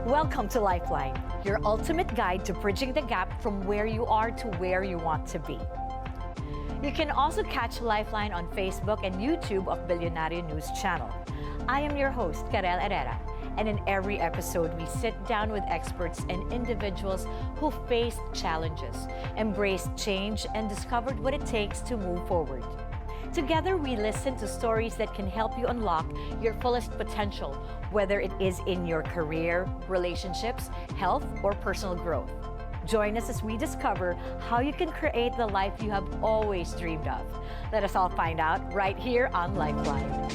Welcome to Lifeline, your ultimate guide to bridging the gap from where you are to where you want to be. You can also catch Lifeline on Facebook and YouTube of Billionario News Channel. I am your host, Carelle Herrera, and in every episode, we sit down with experts and individuals who faced challenges, embraced change, and discovered what it takes to move forward. Together, we listen to stories that can help you unlock your fullest potential, whether it is in your career, relationships, health, or personal growth. Join us as we discover how you can create the life you have always dreamed of. Let us all find out right here on Lifeline.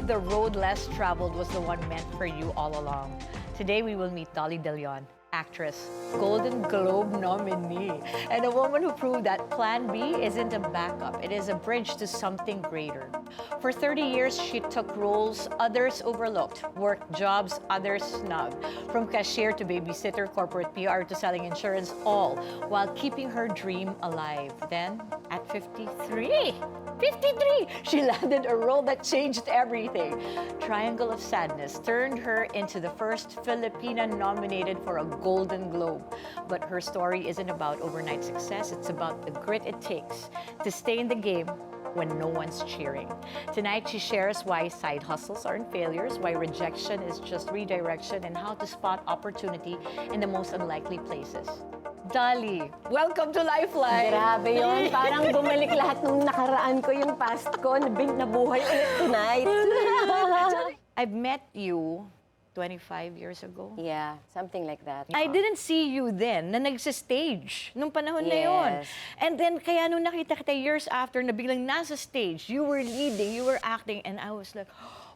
The road less traveled was the one meant for you all along. Today we will meet Dolly de Leon, actress, Golden Globe nominee, and a woman who proved that Plan B isn't a backup, it is a bridge to something greater. For 30 years, she took roles others overlooked, worked jobs others snubbed, from cashier to babysitter, corporate PR to selling insurance, all while keeping her dream alive. Then, at 53, she landed a role that changed everything. Triangle of Sadness turned her into the first Filipina nominated for a Golden Globe. But her story isn't about overnight success, it's about the grit it takes to stay in the game when no one's cheering. Tonight, she shares why side hustles aren't failures, why rejection is just redirection, and how to spot opportunity in the most unlikely places. Dolly, welcome to Lifeline! Grabe yun. Parang bumalik lahat nung nakaraan ko, yung past ko, nabuhay ulit tonight. I've met you 25 years ago. Yeah, something like that. I didn't see you then na nagsa-stage nung panahon na yun. And then, kaya nung nakita kita years after na biglang nasa stage, you were leading, you were acting, and I was like,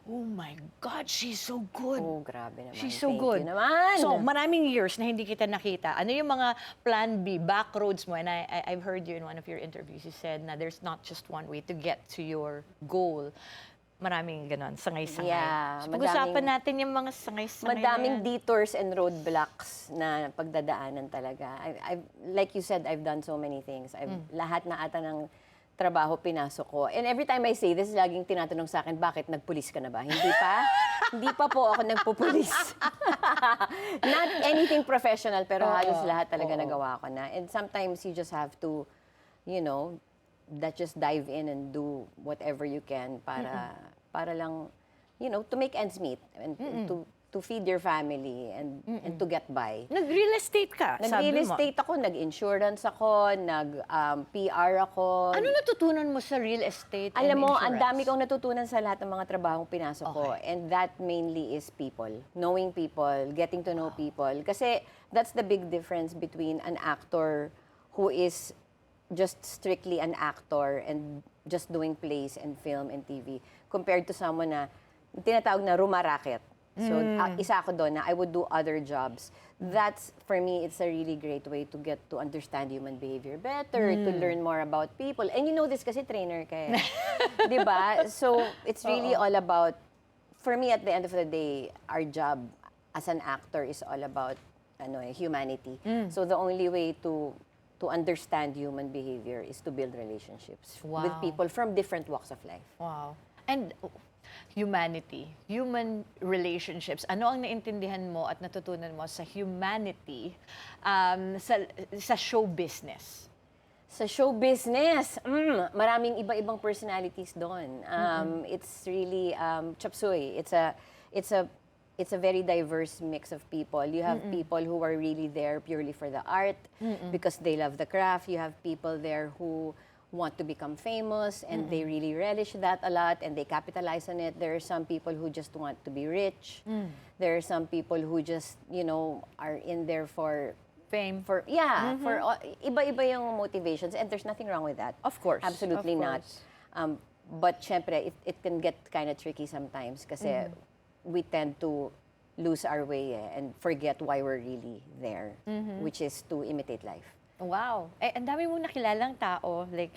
oh my God, she's so good. Oh, grabe naman. She's so Thank good. you naman. So, maraming years na hindi kita nakita. Ano yung mga plan B, backroads mo? And I've heard you in one of your interviews, you said na there's not just one way to get to your goal. Maraming ganon, sangay-sangay. Yeah, so, pag-usapan natin yung mga sangay-sangay. Madaming detours and roadblocks na pagdadaanan talaga. Like you said, I've done so many things. Lahat na ata ng trabaho pinasok ko. And every time I say this, laging tinatanong sa akin, bakit nagpulis ka na ba? Hindi pa? Hindi pa po ako nagpupulis. Not anything professional, pero halos lahat talaga nagawa ko na. And sometimes you just have to, you know, just dive in and do whatever you can para lang, you know, to make ends meet and to feed your family and to get by. Nag-real estate ka, Nag-real estate ako, nag-insurance ako, nag-PR ako. Ano natutunan mo sa real estate and Alam mo, insurance? ang dami kong natutunan sa lahat ng mga trabahong pinasok ko. And that mainly is people. Knowing people, getting to know people. Kasi that's the big difference between an actor who is just strictly an actor and just doing plays and film and TV compared to someone na tinatawag na rumaraket. So, isa ako doon na I would do other jobs. That's, for me, it's a really great way to get to understand human behavior better, to learn more about people. And you know this kasi trainer ka eh. Diba? So, it's really all about, for me, at the end of the day, our job as an actor is all about humanity. So, the only way to understand human behavior is to build relationships with people from different walks of life. Wow. And humanity, human relationships. Ano ang naintindihan mo at natutunan mo sa humanity sa show business? Sa show business, maraming iba-ibang personalities doon. It's really chop suey. It's a very diverse mix of people. You have people who are really there purely for the art because they love the craft. You have people there who want to become famous and they really relish that a lot and they capitalize on it. There are some people who just want to be rich. There are some people who just, you know, are in there for fame. For iba-iba yung motivations and there's nothing wrong with that. Of course. Absolutely not. But syempre, it can get kind of tricky sometimes kasi we tend to lose our way and forget why we're really there, which is to imitate life. Wow. Eh, ang dami mong nakilalang tao. Like,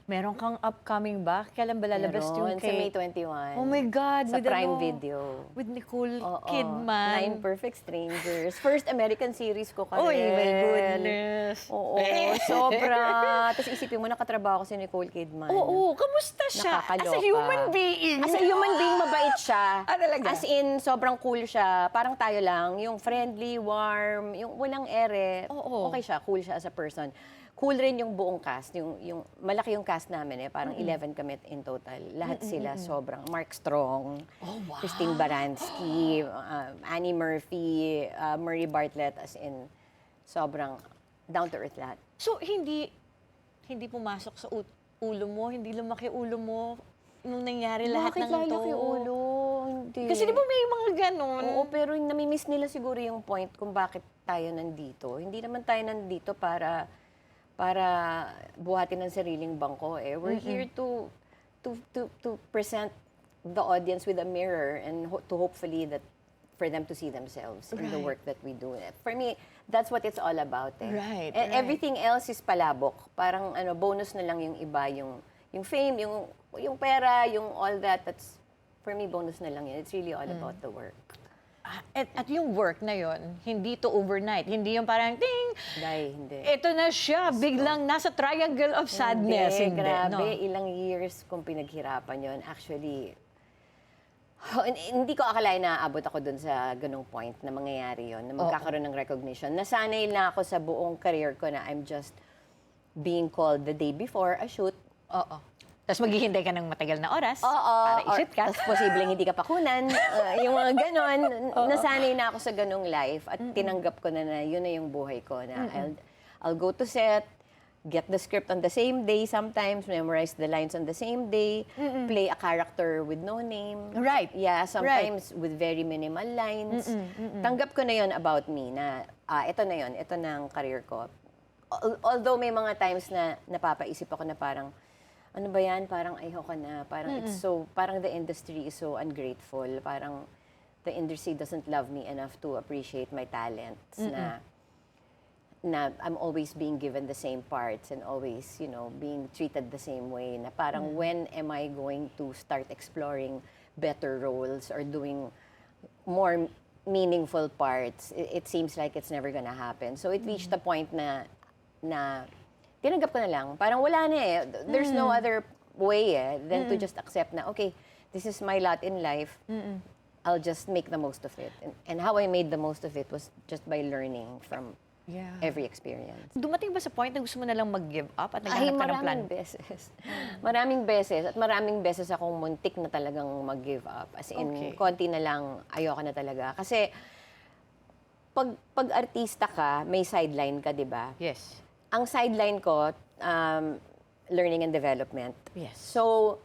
Meron kang upcoming ba? Kailan ba lalabas yung Meron, sa May 21. Oh my God! Sa with Prime ano? Video. With Nicole Oo, Kidman. 9 Perfect Strangers. First American series ko, Carelle. Oy, my goodness. Oo, sobra. Tapos isipin mo, nakatrabaho ko si Nicole Kidman. Oo, kamusta siya? Nakakaloka. As a human being. As a human being, mabait siya. Talaga? As in, sobrang cool siya. Parang tayo lang. Yung friendly, warm, yung walang ere. Oo. Okay siya, cool siya as a person. Cool rin yung buong cast. Yung malaki yung cast namin Parang 11 kami in total. Lahat sila sobrang. Mark Strong, Christine Baranski, Annie Murphy, Murray Bartlett, as in, sobrang down to earth lahat. So, hindi pumasok sa ulo mo? Hindi lumaki ulo mo nung nangyari lahat ng to? Bakit lalaki ulo? Hindi. Kasi di ba may mga ganon? Oo, pero namimiss nila siguro yung point kung bakit tayo nandito. Hindi naman tayo nandito para buhatin ng sariling bangko We're here to present the audience with a mirror and to hopefully that for them to see themselves in the work that we do. For me, that's what it's all about Right, And right. everything else is palabok. Parang bonus na lang yung iba, yung fame, yung pera, yung all that. That's for me bonus na lang yun. It's really all about the work. At yung work na yon, hindi to overnight. Hindi yung parang, ting! Hindi. Ito na siya, biglang nasa triangle of sadness. Hindi, grabe. no? Ilang years kong pinaghirapan yon. Actually, hindi ko akalain na aabot ako dun sa ganung point na mangyayari yon, na magkakaroon ng recognition. Nasanay na ako sa buong career ko na I'm just being called the day before a shoot. Oo. Tapos maghihintay ka ng matagal na oras Oo. para i-shoot ka. Tapos posibleng hindi ka pakunan. Yung mga ganon. Nasanay na ako sa ganung life at tinanggap ko na yun na yung buhay ko. Na I'll go to set, get the script on the same day sometimes, memorize the lines on the same day, play a character with no name. Right. Yeah, sometimes with very minimal lines. Tanggap ko na yun about me na ito na yun, ito na ang career ko. Although may mga times na napapaisip ako na parang, ano ba yan? Parang ayoko na. Parang parang the industry is so ungrateful. Parang the industry doesn't love me enough to appreciate my talents na I'm always being given the same parts and always, being treated the same way. Na parang when am I going to start exploring better roles or doing more meaningful parts? It seems like it's never gonna happen. So it reached the point na tinanggap ko na lang. Parang wala na There's no other way than to just accept na, okay, this is my lot in life. I'll just make the most of it. And how I made the most of it was just by learning from every experience. Dumating ba sa point na gusto mo na lang mag-give up at naghanap ka ng plan? Maraming beses. Maraming beses. At maraming beses akong muntik na talagang mag-give up. As in, konti na lang, ayoko na talaga. Kasi, pag artista ka, may sideline ka, di ba? Yes. Ang sideline ko, learning and development. Yes. So,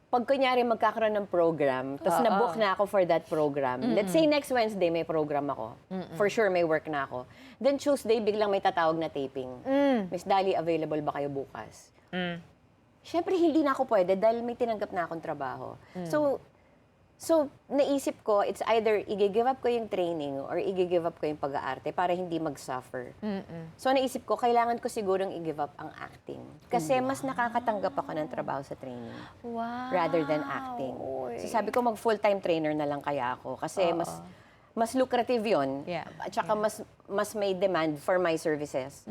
pag kunyari magkakaroon ng program, tapos nabook na ako for that program, let's say next Wednesday may program ako, for sure may work na ako, then Tuesday biglang may tatawag na taping. Miss Dolly, available ba kayo bukas? Siyempre, hindi na ako pwede dahil may tinanggap na akong trabaho. So, naisip ko, it's either i-give up ko yung training or i-give up ko yung pag-aarte para hindi mag-suffer. So, naisip ko, kailangan ko sigurong i-give up ang acting. Kasi mas nakakatanggap ako ng trabaho sa training. Wow. Rather than acting. So, sabi ko, mag-full-time trainer na lang kaya ako. Kasi mas lucrative yun. Yeah. At saka mas may demand for my services.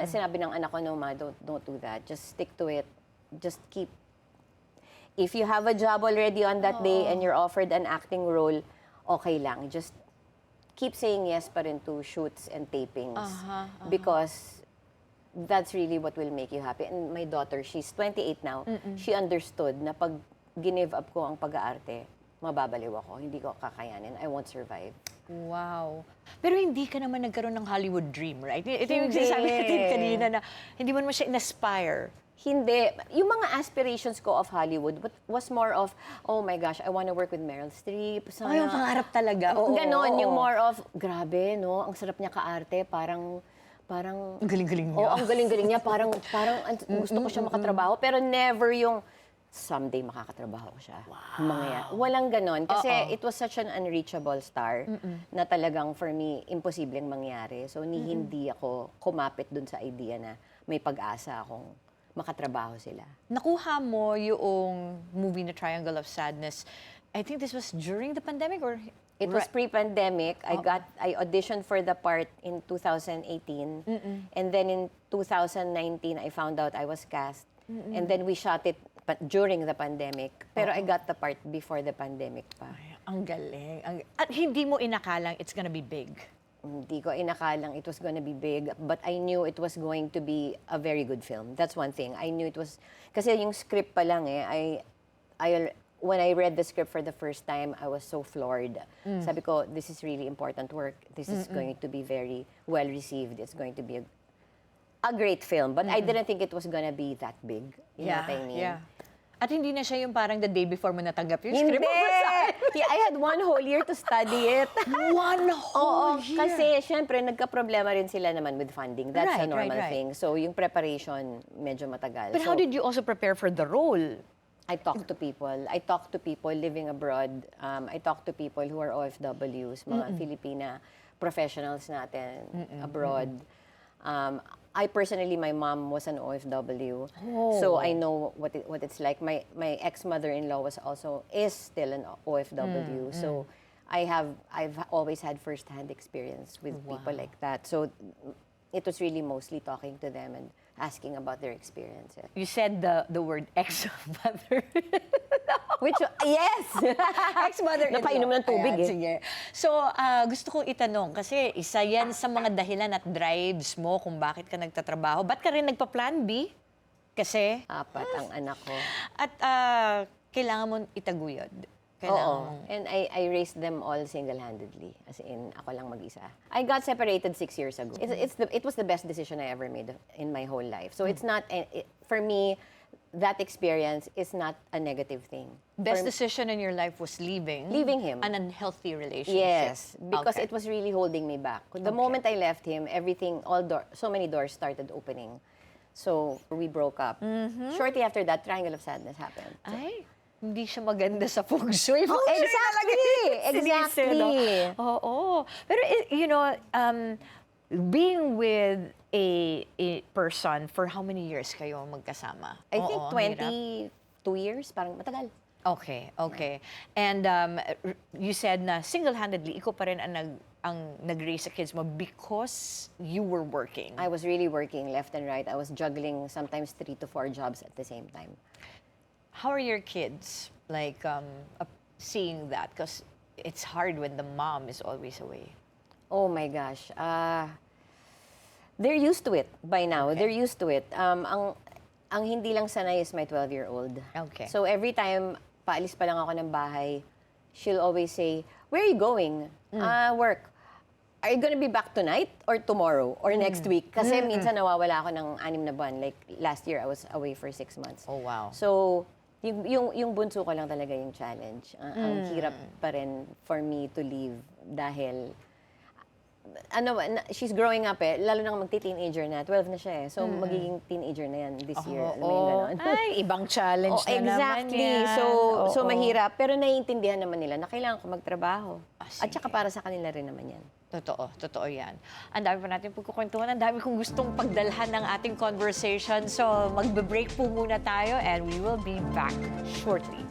Sinabi ng anak ko, no ma, don't do that. Just stick to it. Just keep. If you have a job already on that day and you're offered an acting role, okay lang. Just keep saying yes pa rin to shoots and tapings. Because that's really what will make you happy. And my daughter, she's 28 now, she understood na pag give up ko ang pag-aarte, mababaliw ako. Hindi ko kakayanin. I won't survive. Wow. Pero hindi ka naman nagkaroon ng Hollywood dream, right? Ito yung Hindi. sinasabi natin kanina na hindi mo naman siya in-aspire. Hindi. Yung mga aspirations ko of Hollywood was more of, oh my gosh, I want to work with Meryl Streep. Ay, yung pangarap talaga. Oo, Ganon, oo. yung more of, grabe, no? Ang sarap niya kaarte, parang ang galing-galing niya. ang galing-galing niya. Parang gusto ko siya makatrabaho. Pero never yung, someday makakatrabaho ko siya. Wow. Walang ganon. Kasi it was such an unreachable star na talagang for me, imposibleng mangyari. So, hindi ako kumapit dun sa idea na may pag-asa akong makatrabaho sila. Nakuha mo yung movie na Triangle of Sadness. I think this was during the pandemic or... It was pre-pandemic. I auditioned for the part in 2018. And then in 2019, I found out I was cast. And then we shot it during the pandemic. Pero I got the part before the pandemic pa. Ay, ang galing. At hindi mo inakalang it's gonna be big. Hindi ko inakalang it was gonna be big, but I knew it was going to be a very good film. That's one thing. I knew it was, kasi yung script pa lang when I read the script for the first time, I was so floored. Sabi ko, this is really important work. This is going to be very well received. It's going to be a great film. But I didn't think it was gonna be that big. You know what I mean? Yeah. At hindi na siya yung parang the day before mo natanggap yung Hindi! script. Yeah, I had 1 whole year to study it. 1 whole year? Kasi syempre nagka-problema rin sila naman with funding. That's a normal right. thing. So yung preparation, medyo matagal. But how did you also prepare for the role? I talk to people. I talk to people living abroad. I talk to people who are OFWs, mga Filipina professionals natin abroad. I personally, my mom was an OFW, so I know what it's like. My ex-mother-in-law is still an OFW, so I've always had first-hand experience with people like that. So it was really mostly talking to them and asking about their experiences. You said the word ex-mother. Which, yes! Ex-mother-in-law. Napainom ng tubig Ayan, sige. So, gusto kong itanong, kasi isa yan sa mga dahilan at drives mo kung bakit ka nagtatrabaho. Ba't ka rin nagpa-plan B? Kasi? 4 ang anak ko. At kailangan mo itaguyod. Oo. And I raised them all single-handedly. As in, ako lang mag-isa. I got separated 6 years ago. It was the best decision I ever made in my whole life. So it's not, for me, that experience is not a negative thing. Best decision in your life was leaving him. An unhealthy relationship. Yes, because it was really holding me back. The moment I left him, so many doors started opening. So we broke up. Shortly after that, Triangle of Sadness happened. So, Ay, hindi siya maganda sa feng shui. Exactly. Oo. Pero, you know, being with a person, for how many years kayo magkasama? I think 22 years, parang matagal. Okay. And you said na single-handedly, ikaw pa rin ang nag-raise sa kids mo because you were working. I was really working left and right. I was juggling sometimes 3 to 4 jobs at the same time. How are your kids, like, seeing that? Because it's hard when the mom is always away. Oh my gosh. They're used to it by now. Okay. They're used to it. Ang hindi lang sanay is my 12-year-old. Okay. So every time paalis pa lang ako ng bahay, she'll always say, "Where are you going?" Work. Are you gonna be back tonight or tomorrow or next week? Kasi minsan nawawala ako ng 6 na buwan. Like last year, I was away for 6 months. Oh, wow. So, yung bunso ko lang talaga yung challenge. Ang hirap pa rin for me to leave dahil she's growing up lalo na magti-teenager na, 12 na siya So magiging teenager na yan this year. Alam mo yung ganon. Ay, ibang challenge na exactly. naman yan. So mahirap, pero naiintindihan naman nila na kailangan ko magtrabaho. At sige. saka para sa kanila rin naman yan. Totoo yan. Ang dami pa natin pagkukwentuhan. Ang dami kong gustong pagdalhan ng ating conversation. So, magbe-break po muna tayo and we will be back shortly.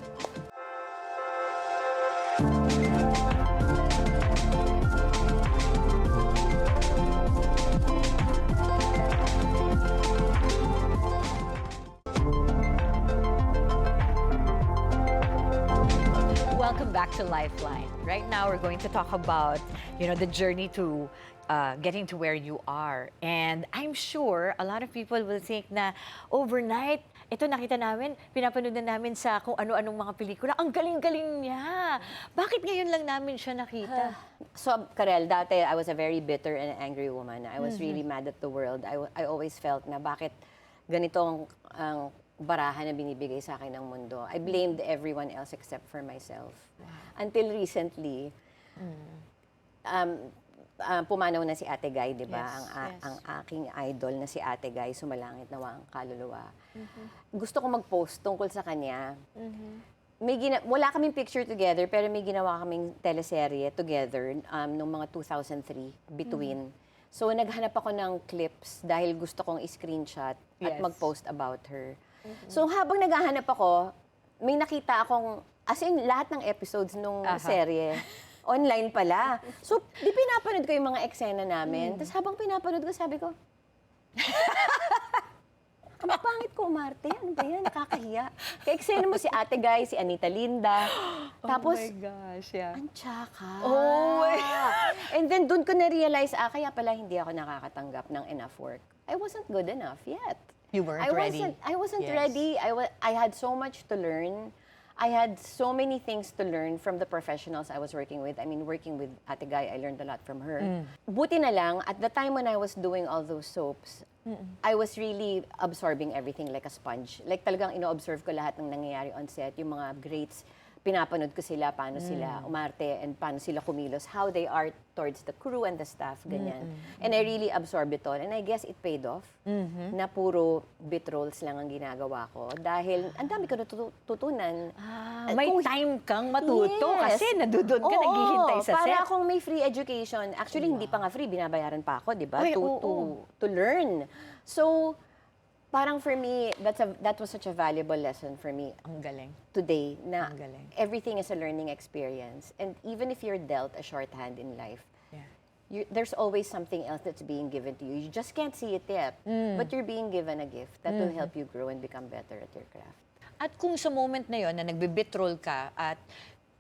Welcome back to Lifeline. Right now, we're going to talk about, the journey to getting to where you are. And I'm sure a lot of people will think na overnight, ito nakita namin, pinapanood na namin sa kung ano-anong mga pelikula. Ang galing-galing niya. Bakit ngayon lang namin siya nakita? So, Carelle, dati I was a very bitter and angry woman. I was really mad at the world. I always felt na bakit ganitong ang barahan na binibigay sa akin ng mundo. I blamed everyone else except for myself. Until recently, pumanaw na si Ate Guy, di ba? Yes. Ang aking idol na si Ate Guy, sumalangit nawa ang kaluluwa. Gusto ko mag-post tungkol sa kanya. Wala kaming picture together, pero may ginawa kaming teleserye together noong mga 2003, Between. So, naghanap ako ng clips dahil gusto kong i-screenshot at Yes. mag-post about her. So, habang naghahanap ako, may nakita akong, as in, lahat ng episodes nung serye, online pala. So, di pinapanood ko yung mga eksena namin. Tapos habang pinapanood ko, sabi ko, ang pangit ko umarte. Ano ba yan? Nakakahiya. Ka-eksena mo si Ate Guy, si Anita Linda. Tapos, oh my gosh, yeah. ang tsaka. Oh my And then, dun ko na-realize, kaya pala hindi ako nakakatanggap ng enough work. I wasn't good enough yet. You weren't ready. I wasn't Yes. ready. I had so much to learn. I had so many things to learn from the professionals I was working with. I mean, working with Ate Guy, I learned a lot from her. Buti na lang, at the time when I was doing all those soaps, I was really absorbing everything like a sponge. Like talagang ino-observe ko lahat ng nangyayari on set, yung mga greats, pinapanood ko sila, paano sila umarte, and paano sila kumilos, how they are towards the crew and the staff, ganyan. And I really absorbed it all. And I guess it paid off na puro bit roles lang ang ginagawa ko. Dahil ang dami ko natutunan. May time kang matuto kasi nadudod ka, naghihintay sa set. Para akong may free education. Actually, hindi pa nga free, binabayaran pa ako, di ba? Ay, To learn. So, parang for me, that was such a valuable lesson for me Ang galing. today na Ang galing. everything is a learning experience. And even if you're dealt a shorthand in life, Yeah. there's always something else that's being given to you. You just can't see it yet, but you're being given a gift that will help you grow and become better at your craft. At kung sa moment na yon na nagbe-bitrol ka at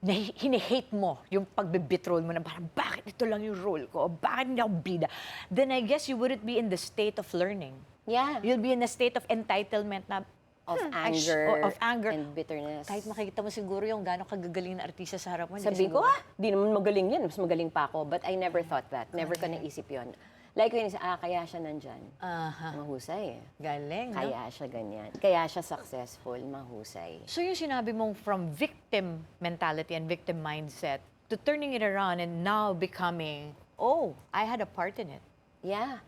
hine-hate mo yung pagbe-bitrol mo na parang bakit ito lang yung role ko? Bakit hindi ako bida? Then I guess you wouldn't be in the state of learning. Yeah. You'll be in a state of entitlement na Of anger and bitterness. Kahit makikita mo siguro yung gano'ng kagagaling na artista sa harap mo. Sabi ko, di naman magaling yan. Mas magaling pa ako. But I never thought that. Never ko naisip yun. Like yun, kaya siya nandyan. Mahusay. Galing, no? Kaya siya ganyan. Kaya siya successful, mahusay. So yung sinabi mong from victim mentality and victim mindset to turning it around and now becoming, oh, I had a part in it. Yeah.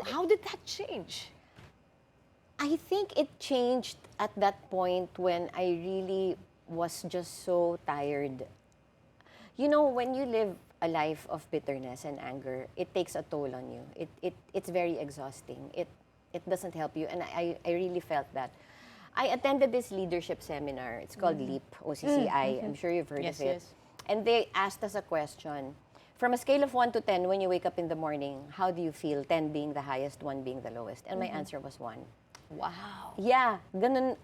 How did that change? I think it changed at that point when I really was just so tired. You know, when you live a life of bitterness and anger, it takes a toll on you. It's very exhausting. It doesn't help you. And I really felt that. I attended this leadership seminar. It's called LEAP, OCCI. I'm sure you've heard of it. Yes. And they asked us a question. From a scale of 1 to 10, when you wake up in the morning, how do you feel? 10 being the highest, 1 being the lowest. And my answer was 1. Wow. Yeah, ganun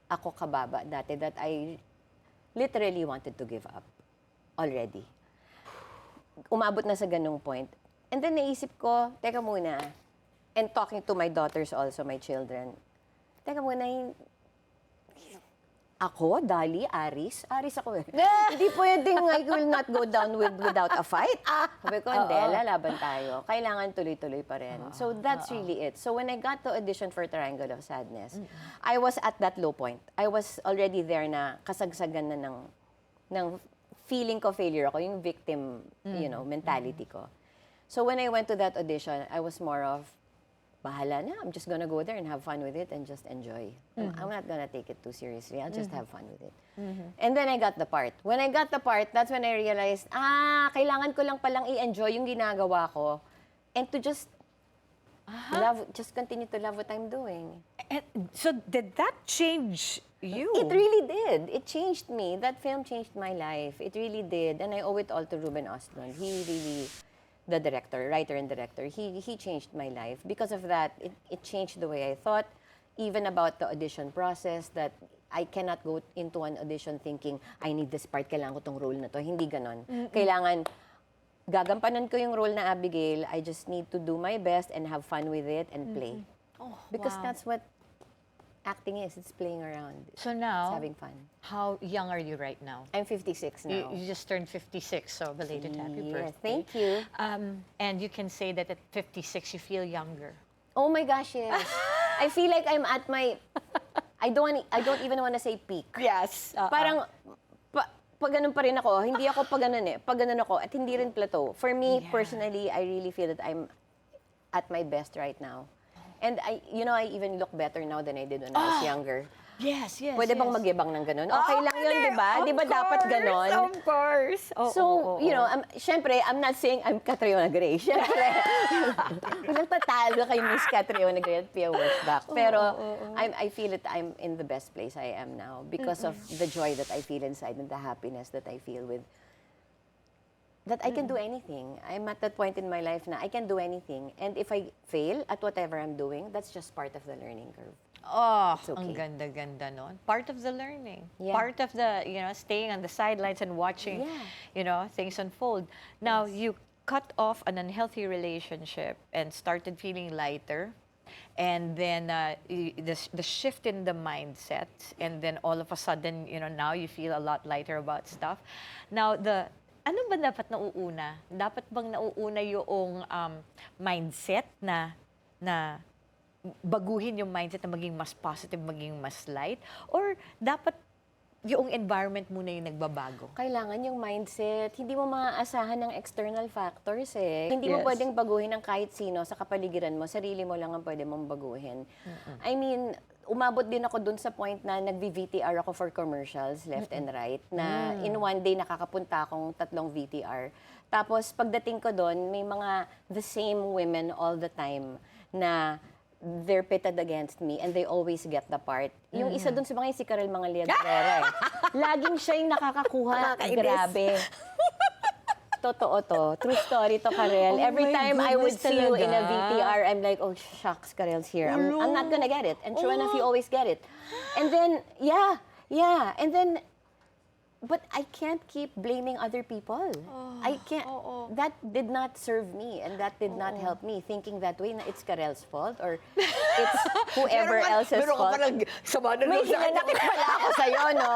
ako kababa dati that I literally wanted to give up already. Umabot na sa ganung point. And then naisip ko, teka muna, and talking to my daughters also, my children, teka muna, ako, Dolly, Aris ako eh. Hindi pwedeng I will not go down without a fight. Sabi ko, hindi, lalaban tayo. Kailangan tuloy-tuloy pa rin. So that's really it. So when I got to audition for Triangle of Sadness, I was at that low point. I was already there na kasagsagan na ng feeling ko failure ako, yung victim, mentality ko. So when I went to that audition, I was more of, bahala na. I'm just gonna go there and have fun with it and just enjoy. I'm not gonna take it too seriously. I'll just have fun with it. And then I got the part. When I got the part, that's when I realized, kailangan ko lang palang i-enjoy yung ginagawa ko and to just just continue to love what I'm doing. And so did that change you? It really did. It changed me. That film changed my life. It really did. And I owe it all to Ruben Ostlund. He really... the director, writer and director, he changed my life. Because of that, it changed the way I thought, even about the audition process, that I cannot go into an audition thinking, I need this part, kailangan ko tong role na to. Hindi ganon. Kailangan, gagampanan ko yung role na Abigail, I just need to do my best and have fun with it and play. Oh, Because wow. that's what acting is. It's playing around. So now, It's having fun. how young are you right now? I'm 56 now. You just turned 56, so belated happy Yeah, birthday. thank you. And you can say that at 56, you feel younger. Oh my gosh, yes. I feel like I'm at my, I don't even want to say peak. Yes. Parang, pag ganun pa rin ako, hindi ako pag ganun eh. Pag ganun ako, at hindi rin plateau. For me, personally, I really feel that I'm at my best right now. And I even look better now than I did when I was younger. Yes, yes, Pwede bang yes. magyabang ng ganun? Okay lang yun, di ba? Of Di ba dapat course, ganon? Of course. So, you know, syempre, I'm not saying I'm Catriona Gray. Syempre, walang tatalo kay Miss Catriona Gray at Pia Washback. Pero, I feel that I'm in the best place I am now because of the joy that I feel inside and the happiness that I feel with that I can do anything. I'm at that point in my life na I can do anything. And if I fail at whatever I'm doing, that's just part of the learning curve. Oh, It's okay. ang ganda-ganda nun. Part of the learning. Yeah. Part of the, staying on the sidelines and watching, things unfold. Now, you cut off an unhealthy relationship and started feeling lighter. And then the shift in the mindset. And then all of a sudden, now you feel a lot lighter about stuff. Now, ano ba dapat nauuna? Dapat bang nauuna yung mindset na baguhin yung mindset na maging mas positive, maging mas light? Or dapat yung environment muna yung nagbabago? Kailangan yung mindset. Hindi mo maaasahan ng external factors eh. Hindi mo Yes. pwedeng baguhin ng kahit sino sa kapaligiran mo. Sarili mo lang ang pwede mong baguhin. I mean, umabot din ako dun sa point na nag-VTR ako for commercials, left and right, na in one day nakakapunta akong 3 VTR. Tapos pagdating ko dun, may mga the same women all the time na they're pitted against me and they always get the part. Yung isa dun sa mga si Carelle Herrera eh. Laging siya yung nakakakuha. Grabe. Totoo to. True story to, Carelle. Oh Every my time I would goodness see you in a talaga. VTR, I'm like, oh, shucks, Carelle's here. I'm not gonna get it. And sure enough, you always get it. And then, yeah. And then, but I can't keep blaming other people. I can't. That did not serve me and that did not help me thinking that way na it's Carelle's fault or it's whoever else's fault. sama na May hinanakit pala ako sa'yo, no?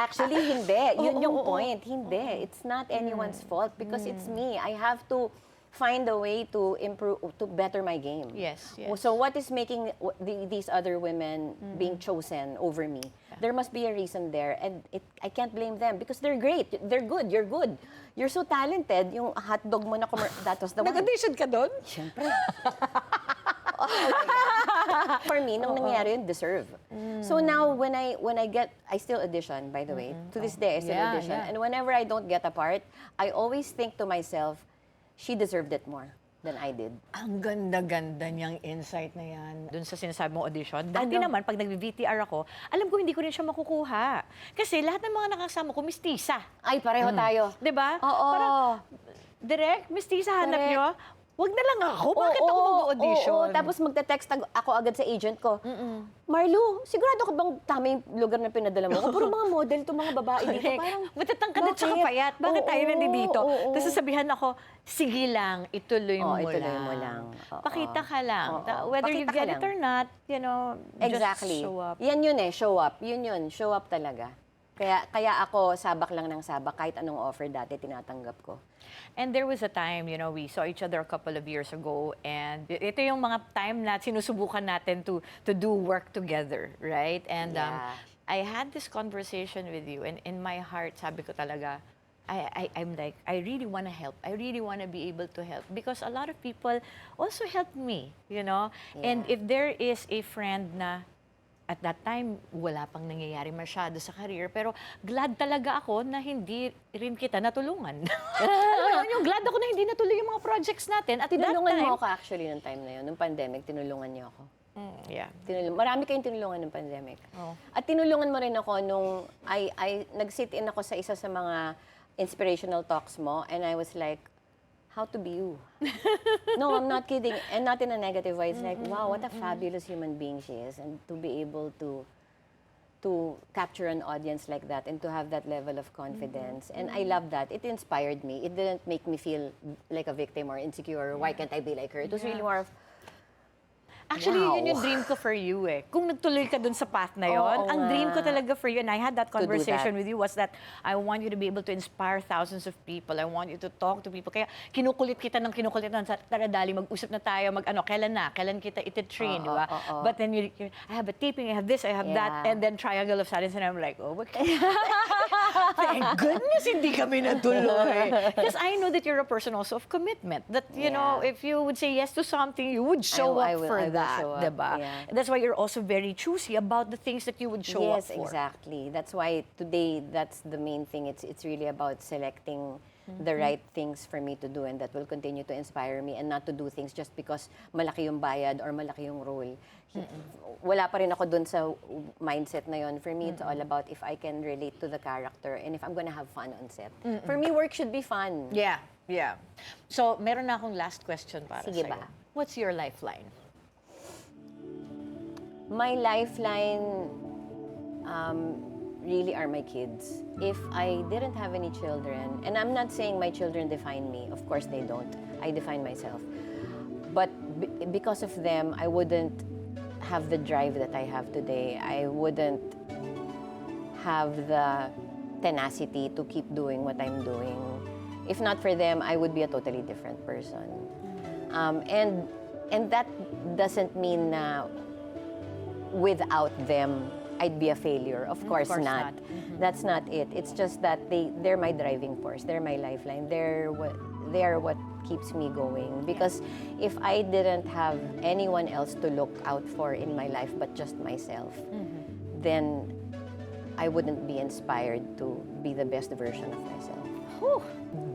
Actually, hindi. Yun yung point. Hindi. It's not anyone's fault because it's me. I have to find a way to improve, to better my game. Yes. So what is making these other women being chosen over me? There must be a reason there, and I can't blame them because they're great. They're good. You're good. You're so talented. Yung hotdog mo na that was the one. Nag-audition ka doon? Siyempre. Oh my God. For me, nung nangyari yun, deserve. So now, when I get, I still audition, by the way. To this day, I still audition. And whenever I don't get a part, I always think to myself, she deserved it more than I did. Ang ganda-ganda niyang insight na yan. Doon sa sinasabi mong audition, dati naman, pag nag-VTR ako, alam ko hindi ko rin siya makukuha. Kasi lahat ng mga nakasama ko, mistisa. Ay, pareho tayo. Diba? Oo. Parang, direct, mistisa hanap Correct. niyo. Wag na lang ako. Bakit ako mag-audition? Oo. Tapos magte-text ako agad sa agent ko. Marlu, sigurado ka bang tama yung lugar na pinadala mo? Puro mga model to mga babae dito. Parang, matatangkad at saka payat. Bakit tayo nandito? Tapos sasabihan ako, sige lang, ituloy mo lang. Oo. Pakita ka lang. Oo. Whether you Pakita ka get lang. it or not, Exactly. just show up. Yan yun eh, show up. Yun, show up talaga. Kaya ako sabak lang ng sabak, kahit anong offer dati tinatanggap ko. And there was a time, we saw each other a couple of years ago, and ito yung mga time na sinusubukan natin to do work together, right? And I had this conversation with you, and in my heart, sabi ko talaga, I'm like, I really want to help. I really want to be able to help because a lot of people also helped me, And if there is a friend na at that time, wala pang nangyayari masyado sa career. Pero glad talaga ako na hindi rin kita natulungan. Yung glad ako na hindi natuloy yung mga projects natin. At Tinulungan that time, mo ako actually nung time na yun. Nung pandemic, tinulungan niyo ako. Yeah. Marami kayong tinulungan ng pandemic. Oh. At tinulungan mo rin ako nung nag-sit-in ako sa isa sa mga inspirational talks mo and I was like, how to be you. No, I'm not kidding. And not in a negative way. It's like, wow, what a fabulous human being she is. And to be able to capture an audience like that and to have that level of confidence. And I love that. It inspired me. It didn't make me feel like a victim or insecure. Why can't I be like her? It was really more of, actually, wow. yun yung dream ko for you eh. Kung nagtuloy ka dun sa path na yun, Oo ang nga. dream ko talaga for you, and I had that do conversation that. with you, was that I want you to be able to inspire thousands of people. I want you to talk to people. Kaya kinukulit kita ng kinukulit ng tara dali, mag-usap na tayo, kailan kita iti-train, di ba? But then I have a taping, I have this, I have that, Yeah. and then triangle of silence, and I'm like, oh, okay. Thank goodness hindi kami natuloy. Because I know that you're a person also of commitment. That, you know, if you would say yes to something, you would show up for that, diba? Yeah. And that's why you're also very choosy about the things that you would show up for. Yes, exactly. That's why today, that's the main thing. It's really about selecting the right things for me to do, and that will continue to inspire me, and not to do things just because malaki yung bayad or malaki yung role. Wala pa rin ako dun sa mindset na yon. For me, it's all about if I can relate to the character and if I'm gonna have fun on set. For me, work should be fun. Yeah, yeah. So, meron na akong last question para Sige sa'yo. ba? What's your lifeline? My lifeline really are my kids. If I didn't have any children, and I'm not saying my children define me, of course they don't. I define myself. But because of them, I wouldn't have the drive that I have today. I wouldn't have the tenacity to keep doing what I'm doing. If not for them, I would be a totally different person. And that doesn't mean without them, I'd be a failure. Of course not. That's not it. It's just that they're my driving force. They're my lifeline. They are what keeps me going. Because if I didn't have anyone else to look out for in my life but just myself, then I wouldn't be inspired to be the best version of myself. Whew.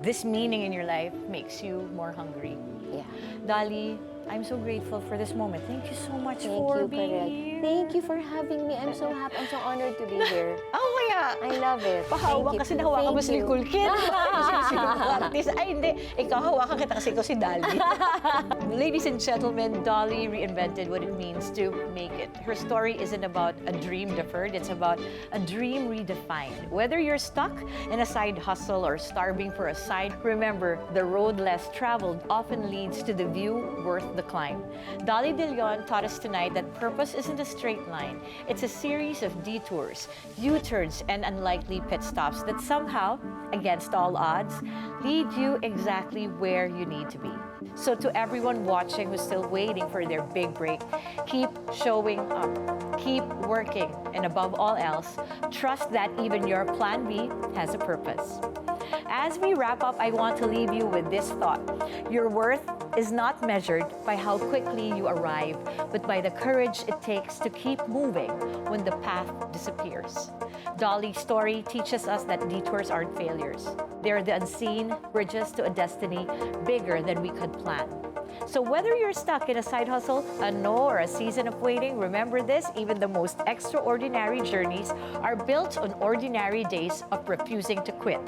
This meaning in your life makes you more hungry. Yeah. Dolly, I'm so grateful for this moment. Thank you so much Thank for you, being Carelle. here. Thank you for having me. I'm so happy. I'm so honored to be here. Oh, kaya. I love it. Pahawak kasi nahawakan mo si Nicole Kid. Ay, hindi. Ikaw hawakan kita kasi ikaw si Dolly. Ladies and gentlemen, Dolly reinvented what it means to make it. Her story isn't about a dream deferred. It's about a dream redefined. Whether you're stuck in a side hustle or starving for a side, remember, the road less traveled often leads to the view worth the climb. Dolly de Leon taught us tonight that purpose isn't a straight line. It's a series of detours, U-turns, and unlikely pit stops that somehow, against all odds, lead you exactly where you need to be. So to everyone watching who's still waiting for their big break, keep showing up, keep working, and above all else, trust that even your plan B has a purpose. As we wrap up, I want to leave you with this thought. Your worth is not measured by how quickly you arrive, but by the courage it takes to keep moving when the path disappears. Dolly's story teaches us that detours aren't failures. They're the unseen bridges to a destiny bigger than we could plan. So whether you're stuck in a side hustle, a no, or a season of waiting, remember this, even the most extraordinary journeys are built on ordinary days of refusing to quit.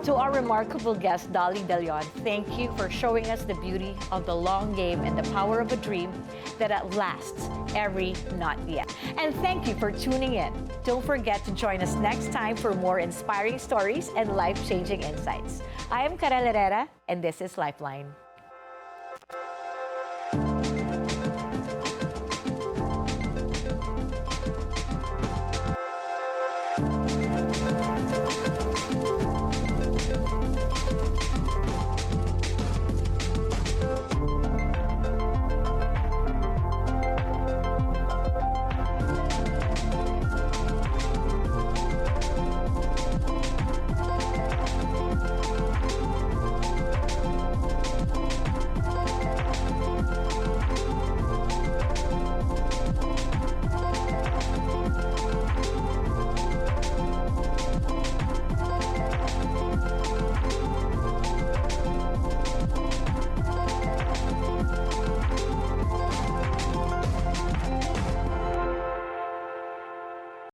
To our remarkable guest, Dolly de Leon, thank you for showing us the beauty of the long game and the power of a dream that outlasts every not yet. And thank you for tuning in. Don't forget to join us next time for more inspiring stories and life-changing insights. I am Carelle Herrera, and this is Lifeline.